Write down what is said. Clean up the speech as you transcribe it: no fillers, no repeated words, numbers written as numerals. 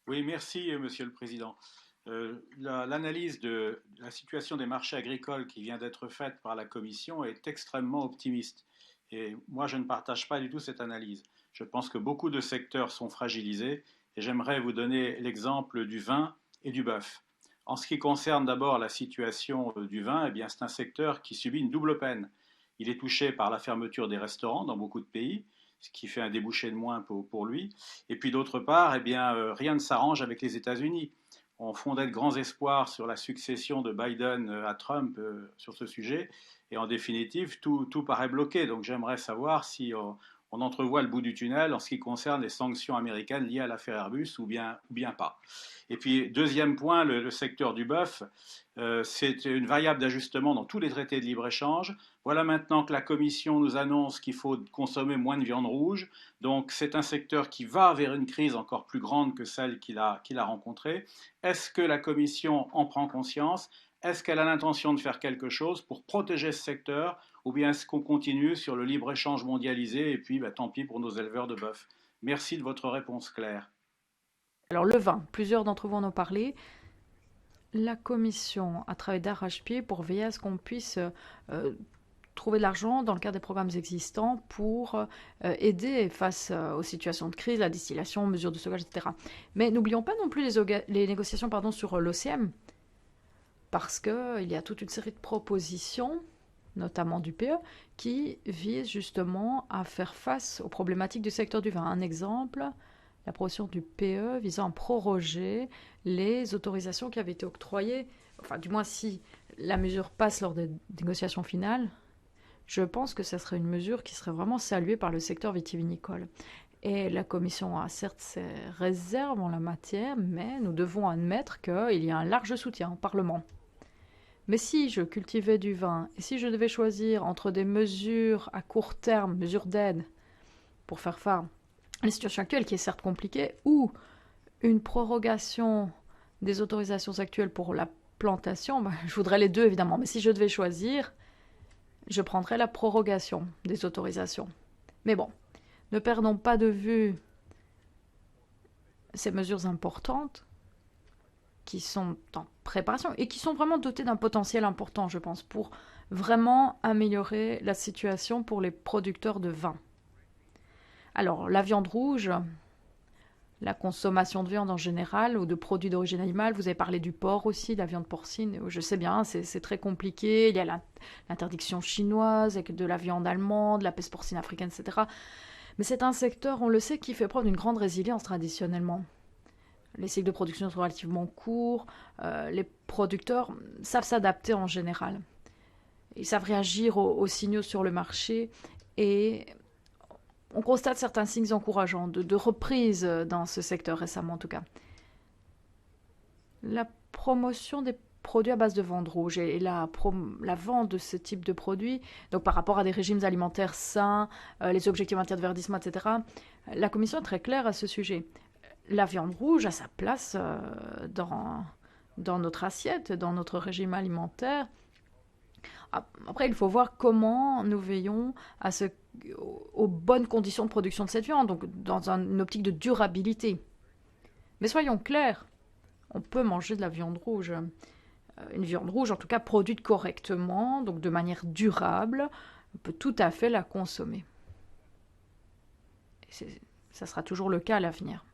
Oui, merci, Monsieur le Président. L'analyse de la situation des marchés agricoles qui vient d'être faite par la Commission est extrêmement optimiste. Et moi, je ne partage pas du tout cette analyse. Je pense que beaucoup de secteurs sont fragilisés et j'aimerais vous donner l'exemple du vin et du bœuf. En ce qui concerne d'abord la situation du vin, eh bien, c'est un secteur qui subit une double peine. Il est touché par la fermeture des restaurants dans beaucoup de pays, ce qui fait un débouché de moins pour lui. Et puis d'autre part, eh bien, rien ne s'arrange avec les États-Unis. On fondait de grands espoirs sur la succession de Biden à Trump sur ce sujet, et en définitive, tout paraît bloqué. Donc j'aimerais savoir si on entrevoit le bout du tunnel en ce qui concerne les sanctions américaines liées à l'affaire Airbus ou bien pas. Et puis, deuxième point, le secteur du bœuf, c'est une variable d'ajustement dans tous les traités de libre-échange. Voilà maintenant que la Commission nous annonce qu'il faut consommer moins de viande rouge. Donc c'est un secteur qui va vers une crise encore plus grande que celle qu'il a rencontrée. Est-ce que la Commission en prend conscience? Est-ce qu'elle a l'intention de faire quelque chose pour protéger ce secteur? Ou bien est-ce qu'on continue sur le libre-échange mondialisé et puis bah, tant pis pour nos éleveurs de bœuf? Merci de votre réponse claire. Alors le vin, plusieurs d'entre vous en ont parlé. La Commission a travaillé d'arrache-pied pour veiller à ce qu'on puisse trouver de l'argent dans le cadre des programmes existants pour aider face aux situations de crise, la distillation, mesures de stockage, etc. Mais n'oublions pas non plus les négociations sur l'OCM, parce qu'il y a toute une série de propositions, notamment du PE, qui visent justement à faire face aux problématiques du secteur du vin. Un exemple, la proposition du PE visant à proroger les autorisations qui avaient été octroyées, enfin du moins si la mesure passe lors des négociations finales, je pense que ce serait une mesure qui serait vraiment saluée par le secteur vitivinicole. Et la Commission a certes ses réserves en la matière, mais nous devons admettre qu'il y a un large soutien au Parlement. Mais si je cultivais du vin, et si je devais choisir entre des mesures à court terme, mesures d'aide, pour faire face à la situation actuelle qui est certes compliquée, ou une prorogation des autorisations actuelles pour la plantation, je voudrais les deux évidemment, mais si je devais choisir, je prendrais la prorogation des autorisations. Mais bon, ne perdons pas de vue ces mesures importantes qui sont en préparation et qui sont vraiment dotées d'un potentiel important, je pense, pour vraiment améliorer la situation pour les producteurs de vin. Alors, la viande rouge, la consommation de viande en général ou de produits d'origine animale, vous avez parlé du porc aussi, de la viande porcine, je sais bien, c'est très compliqué, il y a l'interdiction chinoise avec de la viande allemande, la peste porcine africaine, etc. Mais c'est un secteur, on le sait, qui fait preuve d'une grande résilience traditionnellement. Les cycles de production sont relativement courts, les producteurs savent s'adapter en général. Ils savent réagir aux signaux sur le marché et on constate certains signes encourageants de reprise dans ce secteur récemment en tout cas. La promotion des produits à base de viande rouge et la vente de ce type de produits, donc par rapport à des régimes alimentaires sains, les objectifs en matière de verdissement, etc., la Commission est très claire à ce sujet. La viande rouge a sa place dans notre assiette, dans notre régime alimentaire. Après, il faut voir comment nous veillons aux bonnes conditions de production de cette viande, donc dans une optique de durabilité. Mais soyons clairs, on peut manger de la viande rouge. Une viande rouge, en tout cas, produite correctement, donc de manière durable, on peut tout à fait la consommer. Et ça sera toujours le cas à l'avenir.